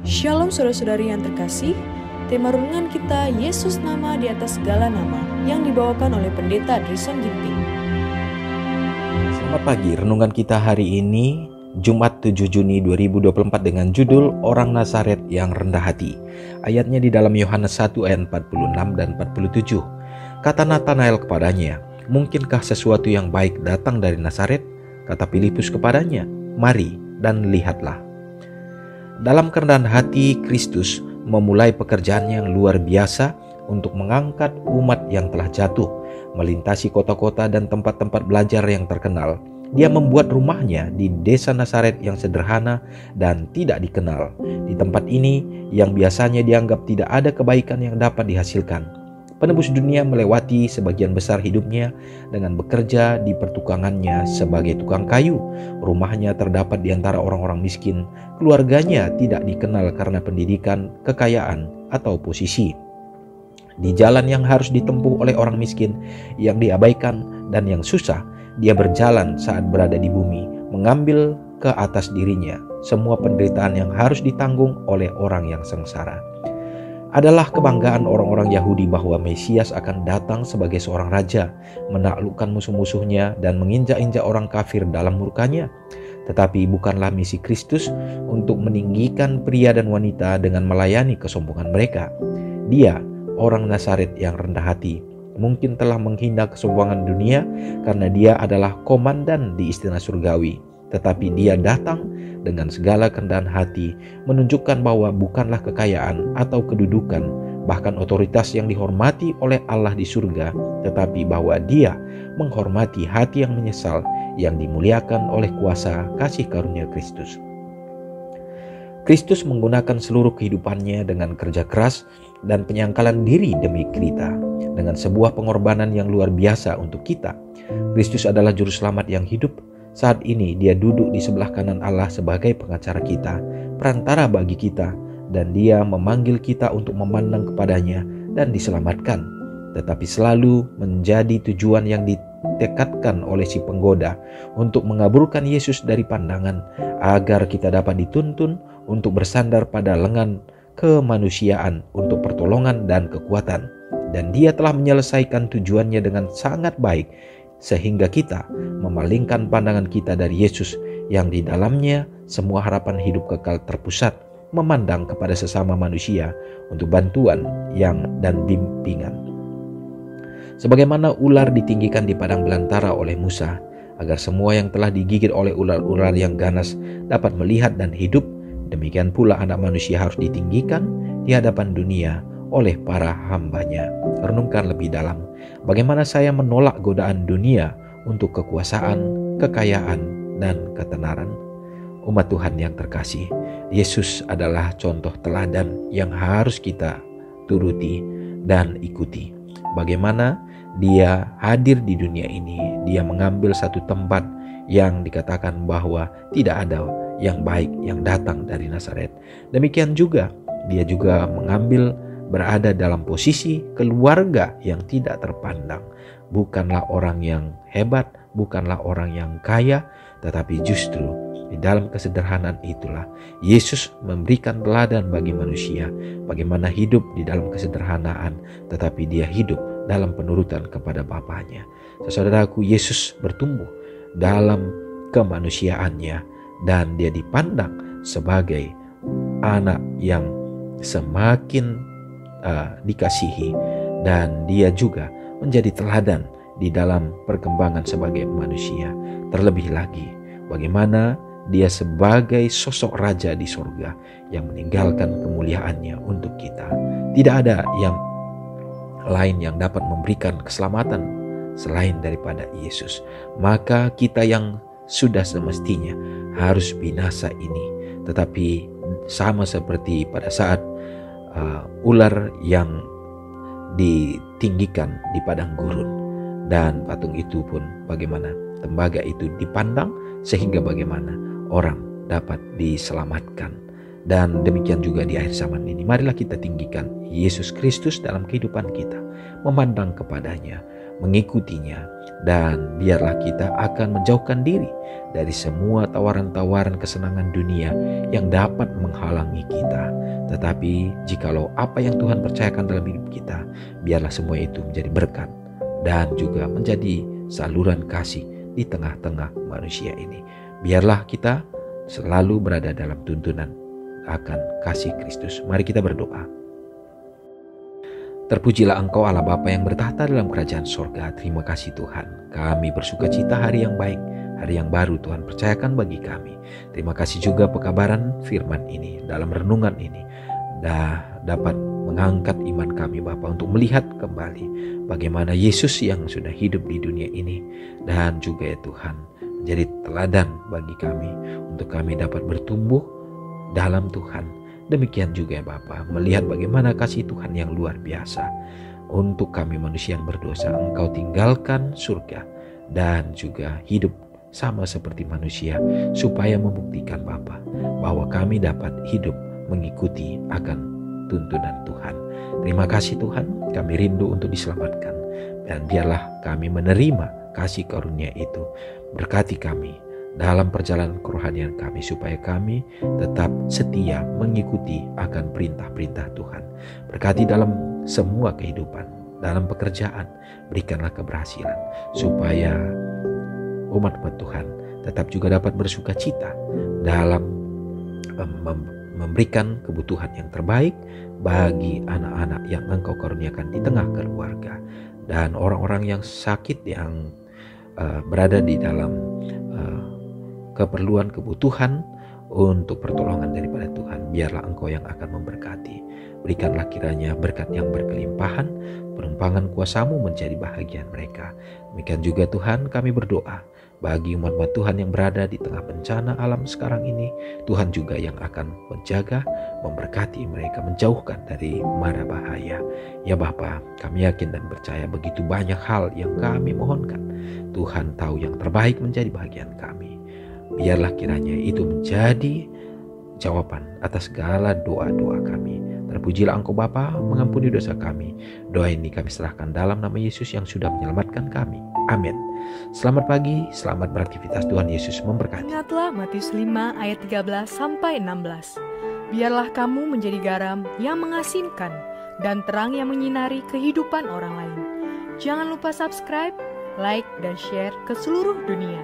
Shalom saudara-saudari yang terkasih, tema renungan kita Yesus nama di atas segala nama yang dibawakan oleh Pendeta Drison Ginting. Selamat pagi, renungan kita hari ini Jumat 7 Juni 2024 dengan judul Orang Nazaret yang Rendah Hati. Ayatnya di dalam Yohanes 1 ayat 46 dan 47. Kata Natanael kepadanya, "Mungkinkah sesuatu yang baik datang dari Nazaret?" Kata Filipus kepadanya, "Mari dan lihatlah." Dalam kerendahan hati, Kristus memulai pekerjaan yang luar biasa untuk mengangkat umat yang telah jatuh, melintasi kota-kota dan tempat-tempat belajar yang terkenal. Dia membuat rumahnya di desa Nazaret yang sederhana dan tidak dikenal. Di tempat ini yang biasanya dianggap tidak ada kebaikan yang dapat dihasilkan. Penebus dunia melewati sebagian besar hidupnya dengan bekerja di pertukangannya sebagai tukang kayu. Rumahnya terdapat di antara orang-orang miskin. Keluarganya tidak dikenal karena pendidikan, kekayaan, atau posisi. Di jalan yang harus ditempuh oleh orang miskin, yang diabaikan dan yang susah, dia berjalan saat berada di bumi, mengambil ke atas dirinya semua penderitaan yang harus ditanggung oleh orang yang sengsara. Adalah kebanggaan orang-orang Yahudi bahwa Mesias akan datang sebagai seorang raja, menaklukkan musuh-musuhnya dan menginjak-injak orang kafir dalam murkanya. Tetapi bukanlah misi Kristus untuk meninggikan pria dan wanita dengan melayani kesombongan mereka. Dia, orang Nazaret yang rendah hati, mungkin telah menghina kesombongan dunia karena dia adalah komandan di istana surgawi. Tetapi dia datang dengan segala kerendahan hati, menunjukkan bahwa bukanlah kekayaan atau kedudukan, bahkan otoritas yang dihormati oleh Allah di surga, tetapi bahwa dia menghormati hati yang menyesal, yang dimuliakan oleh kuasa kasih karunia Kristus. Kristus menggunakan seluruh kehidupannya dengan kerja keras dan penyangkalan diri demi kita, dengan sebuah pengorbanan yang luar biasa untuk kita. Kristus adalah juru selamat yang hidup. Saat ini dia duduk di sebelah kanan Allah sebagai pengacara kita, perantara bagi kita, dan dia memanggil kita untuk memandang kepadanya dan diselamatkan. Tetapi selalu menjadi tujuan yang ditekadkan oleh si penggoda untuk mengaburkan Yesus dari pandangan, agar kita dapat dituntun untuk bersandar pada lengan kemanusiaan untuk pertolongan dan kekuatan. Dan dia telah menyelesaikan tujuannya dengan sangat baik, sehingga kita memalingkan pandangan kita dari Yesus yang di dalamnya semua harapan hidup kekal terpusat, memandang kepada sesama manusia untuk bantuan dan bimbingan. Sebagaimana ular ditinggikan di padang belantara oleh Musa, agar semua yang telah digigit oleh ular-ular yang ganas dapat melihat dan hidup, demikian pula Anak Manusia harus ditinggikan di hadapan dunia oleh para hambanya. Renungkan lebih dalam, bagaimana saya menolak godaan dunia untuk kekuasaan, kekayaan, dan ketenaran. Umat Tuhan yang terkasih, Yesus adalah contoh teladan yang harus kita turuti dan ikuti. Bagaimana dia hadir di dunia ini, dia mengambil satu tempat yang dikatakan bahwa tidak ada yang baik yang datang dari Nazaret. Demikian juga dia juga berada dalam posisi keluarga yang tidak terpandang. Bukanlah orang yang hebat, bukanlah orang yang kaya, tetapi justru di dalam kesederhanaan itulah Yesus memberikan teladan bagi manusia bagaimana hidup di dalam kesederhanaan, tetapi dia hidup dalam penurutan kepada Bapanya. Saudaraku, Yesus bertumbuh dalam kemanusiaannya dan dia dipandang sebagai anak yang semakin dikasihi, dan dia juga menjadi teladan di dalam perkembangan sebagai manusia. Terlebih lagi bagaimana dia sebagai sosok raja di surga yang meninggalkan kemuliaannya untuk kita. Tidak ada yang lain yang dapat memberikan keselamatan selain daripada Yesus. Maka kita yang sudah semestinya harus binasa ini, tetapi sama seperti pada saat ular yang ditinggikan di padang gurun, dan patung itu pun bagaimana tembaga itu dipandang sehingga bagaimana orang dapat diselamatkan. Dan demikian juga di akhir zaman ini, marilah kita tinggikan Yesus Kristus dalam kehidupan kita, memandang kepadanya, mengikutinya. Dan biarlah kita akan menjauhkan diri dari semua tawaran-tawaran kesenangan dunia yang dapat menghalangi kita. Tetapi jikalau apa yang Tuhan percayakan dalam hidup kita, biarlah semua itu menjadi berkat dan juga menjadi saluran kasih di tengah-tengah manusia ini. Biarlah kita selalu berada dalam tuntunan akan kasih Kristus. Mari kita berdoa. Terpujilah Engkau Allah Bapa yang bertahta dalam kerajaan sorga. Terima kasih Tuhan. Kami bersuka cita hari yang baik, hari yang baru Tuhan percayakan bagi kami. Terima kasih juga pekabaran firman ini dalam renungan ini dapat mengangkat iman kami Bapa untuk melihat kembali bagaimana Yesus yang sudah hidup di dunia ini, dan juga ya Tuhan menjadi teladan bagi kami untuk kami dapat bertumbuh dalam Tuhan. Demikian juga ya Bapa, melihat bagaimana kasih Tuhan yang luar biasa untuk kami manusia yang berdosa. Engkau tinggalkan surga dan juga hidup sama seperti manusia, supaya membuktikan Bapa bahwa kami dapat hidup mengikuti akan tuntunan Tuhan. Terima kasih Tuhan, kami rindu untuk diselamatkan, dan biarlah kami menerima kasih karunia itu. Berkati kami dalam perjalanan kerohanian kami, supaya kami tetap setia mengikuti akan perintah-perintah Tuhan. Berkati dalam semua kehidupan, dalam pekerjaan, berikanlah keberhasilan, supaya umat-umat Tuhan tetap juga dapat bersuka cita dalam memberikan kebutuhan yang terbaik bagi anak-anak yang Engkau karuniakan di tengah keluarga, dan orang-orang yang sakit yang berada di dalam keperluan kebutuhan untuk pertolongan daripada Tuhan. Biarlah Engkau yang akan memberkati. Berikanlah kiranya berkat yang berkelimpahan, penumpangan kuasa-Mu menjadi bahagian mereka. Demikian juga Tuhan, kami berdoa bagi umat-umat Tuhan yang berada di tengah bencana alam sekarang ini. Tuhan juga yang akan menjaga, memberkati mereka, menjauhkan dari mara bahaya. Ya Bapa, kami yakin dan percaya begitu banyak hal yang kami mohonkan. Tuhan tahu yang terbaik menjadi bahagian kami. Biarlah kiranya itu menjadi jawaban atas segala doa-doa kami. Terpujilah Engkau Bapa, mengampuni dosa kami. Doa ini kami serahkan dalam nama Yesus yang sudah menyelamatkan kami. Amin. Selamat pagi, selamat beraktivitas. Tuhan Yesus memberkati. Ingatlah Matius 5 ayat 13-16. Biarlah kamu menjadi garam yang mengasinkan dan terang yang menyinari kehidupan orang lain. Jangan lupa subscribe, like, dan share ke seluruh dunia.